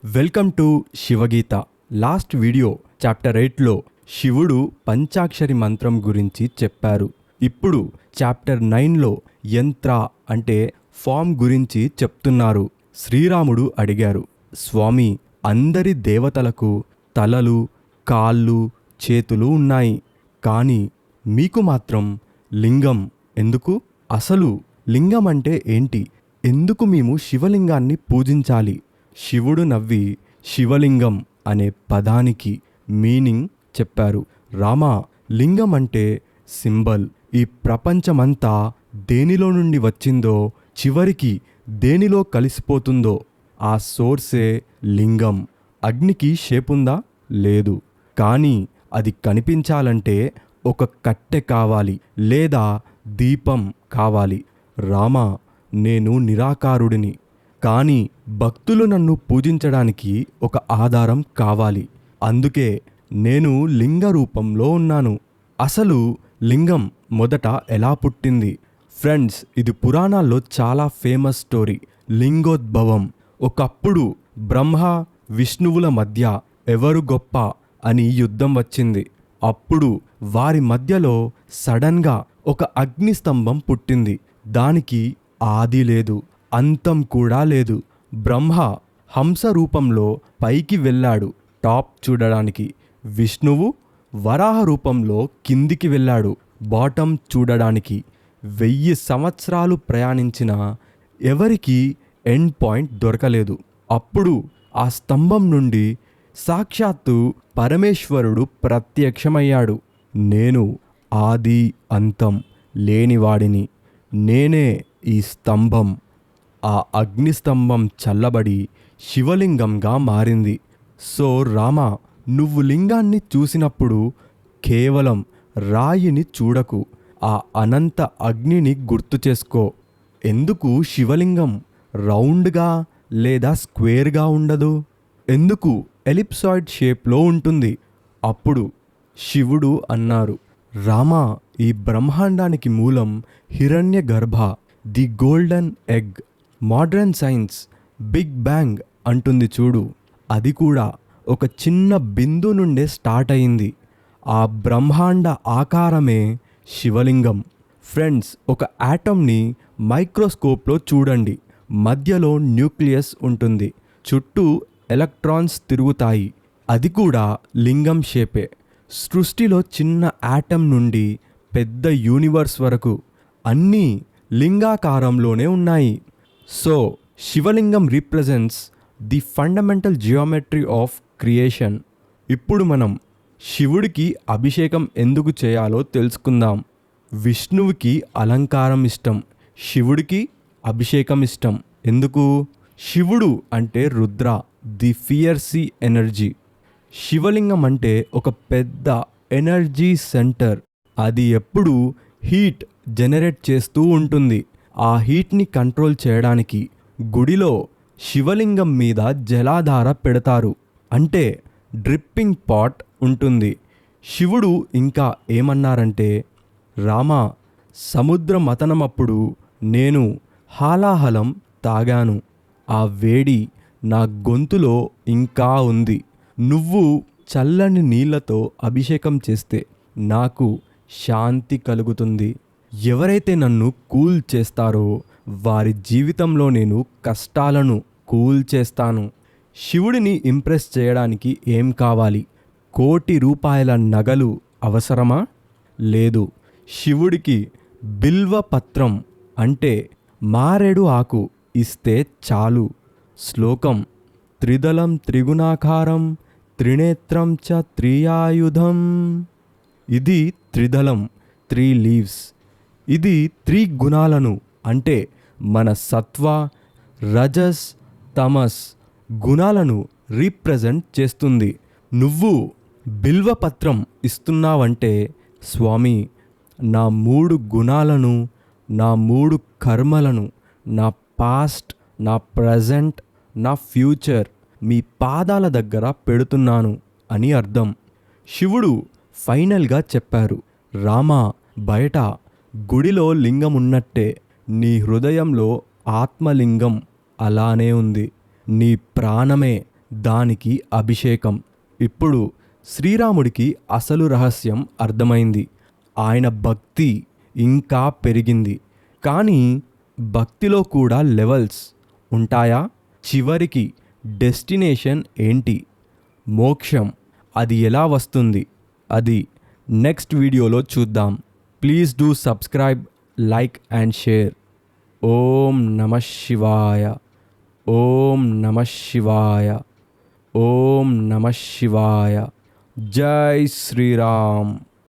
Welcome to Shivagita. Last video chapter 8లో శివుడు పంచాక్షరి మంత్రం గురించి చెప్పారు. ఇప్పుడు చాప్టర్ 9లో యంత్ర అంటే ఫామ్ గురించి చెప్తున్నారు. శ్రీరాముడు అడిగారు, స్వామి, అందరి దేవతలకు తలలు, కాళ్ళు, చేతులు ఉన్నాయి, కానీ మీకు మాత్రం లింగం ఎందుకు? అసలు లింగం అంటే ఏంటి? ఎందుకు మేము శివలింగాన్ని పూజించాలి? శివుడు నవ్వి శివలింగం అనే పదానికి మీనింగ్ చెప్పారు. రామా, లింగం అంటే సింబల్. ఈ ప్రపంచమంతా దేనిలో నుండి వచ్చిందో చివరికి దేనిలో కలిసిపోతుందో ఆ సోర్సే లింగం. అగ్నికి షేపుందా? లేదు. కానీ అది కనిపించాలంటే ఒక కట్టె కావాలి లేదా దీపం కావాలి. రామా, నేను నిరాకారుడిని, కానీ భక్తులు నన్ను పూజించడానికి ఒక ఆధారం కావాలి. అందుకే నేను లింగ రూపంలో ఉన్నాను. అసలు లింగం మొదట ఎలా పుట్టింది? ఫ్రెండ్స్, ఇది పురాణాల్లో చాలా ఫేమస్ స్టోరీ. లింగోద్భవం. ఒకప్పుడు బ్రహ్మ విష్ణువుల మధ్య ఎవరు గొప్ప అని యుద్ధం వచ్చింది. అప్పుడు వారి మధ్యలో సడన్గా ఒక అగ్నిస్తంభం పుట్టింది. దానికి ఆది లేదు, అంతం కూడా లేదు. బ్రహ్మ హంస రూపంలో పైకి వెళ్ళాడు టాప్ చూడడానికి. విష్ణువు వరాహ రూపంలో కిందికి వెళ్ళాడు బాటం చూడడానికి. 1000 సంవత్సరాలు ప్రయాణించినా ఎవరికి ఎండ్ పాయింట్ దొరకలేదు. అప్పుడు ఆ స్తంభం నుండి సాక్షాత్తు పరమేశ్వరుడు ప్రత్యక్షమయ్యాడు. నేను ఆది అంతం లేనివాడిని, నేనే ఈ స్తంభం. ఆ అగ్నిస్తంభం చల్లబడి శివలింగంగా మారింది. సో రామా, నువ్వు లింగాన్ని చూసినప్పుడు కేవలం రాయిని చూడకు, ఆ అనంత అగ్నిని గుర్తు చేసుకో. ఎందుకు శివలింగం రౌండ్గా లేదా స్క్వేర్గా ఉండదు? ఎందుకు ఎలిప్సాయిడ్ షేప్లో ఉంటుంది? అప్పుడు శివుడు అన్నారు, రామా, ఈ బ్రహ్మాండానికి మూలం Hiranyagarbha, the golden egg. Modern science big bang అంటుంది చూడు, అది కూడా ఒక చిన్న బిందు నుండే స్టార్ట్ అయింది. ఆ బ్రహ్మాండ ఆకారమే శివలింగం. ఫ్రెండ్స్, ఒక యాటమ్ని మైక్రోస్కోప్లో చూడండి. మధ్యలో న్యూక్లియస్ ఉంటుంది, చుట్టూ ఎలక్ట్రాన్స్ తిరుగుతాయి. అది కూడా లింగం షేపే. సృష్టిలో చిన్న యాటమ్ నుండి పెద్ద యూనివర్స్ వరకు అన్నీ లింగాకారంలోనే ఉన్నాయి. సో శివలింగం represents the fundamental geometry of creation. ఇప్పుడు మనం శివుడికి అభిషేకం ఎందుకు చేయాలో తెలుసుకుందాం. విష్ణువుకి అలంకారం ఇష్టం, శివుడికి అభిషేకం ఇష్టం. ఎందుకు? శివుడు అంటే రుద్ర, ది ఫియర్సీ ఎనర్జీ. శివలింగం అంటే ఒక పెద్ద ఎనర్జీ సెంటర్. అది ఎప్పుడూ హీట్ జనరేట్ చేస్తూ ఉంటుంది. ఆ హీట్ని కంట్రోల్ చేయడానికి గుడిలో శివలింగం మీద జలాధార పెడతారు, అంటే డ్రిప్పింగ్ పాట్ ఉంటుంది. శివుడు ఇంకా ఏమన్నారంటే, రామా, సముద్ర మథనమప్పుడు నేను హాలాహలం తాగాను. ఆ వేడి నా గొంతులో ఇంకా ఉంది. నువ్వు చల్లని నీళ్లతో అభిషేకం చేస్తే నాకు శాంతి కలుగుతుంది. ఎవరైతే నన్ను కూల్ చేస్తారో వారి జీవితంలో నేను కష్టాలను కూల్ చేస్తాను. శివుడిని ఇంప్రెస్ చేయడానికి ఏం కావాలి? 1,00,00,000 రూపాయల నగలు అవసరమా? లేదు. శివుడికి బిల్వపత్రం అంటే మారేడు ఆకు ఇస్తే చాలు. శ్లోకం: త్రిదళం త్రిగుణాకారం త్రినేత్రం చ త్రియాయుధం. ఇది త్రిదళం, 3 లీవ్స్. ఇది 3 గుణాలను అంటే మన సత్వ, రజస్, తమస్ గుణాలను రీప్రజెంట్ చేస్తుంది. నువ్వు బిల్వపత్రం ఇస్తున్నావంటే, స్వామి, నా 3 గుణాలను, నా 3 కర్మలను, నా పాస్ట్, నా ప్రజెంట్, నా ఫ్యూచర్ మీ పాదాల దగ్గర పెడుతున్నాను అని అర్థం. శివుడు ఫైనల్గా చెప్పారు, రామా, బయట గుడిలో లింగం ఉన్నట్టే నీ హృదయంలో ఆత్మలింగం అలానే ఉంది. నీ ప్రాణమే దానికి అభిషేకం. ఇప్పుడు శ్రీరాముడికి అసలు రహస్యం అర్థమైంది. ఆయన భక్తి ఇంకా పెరిగింది. కానీ భక్తిలో కూడా లెవెల్స్ ఉంటాయా? చివరికి డెస్టినేషన్ ఏంటి? మోక్షం అది ఎలా వస్తుంది? అది నెక్స్ట్ వీడియోలో చూద్దాం. Please do subscribe, like and share. ఓం నమః శివాయ. ఓం నమః శివాయ. ఓం నమః శివాయ. జై శ్రీరామ్.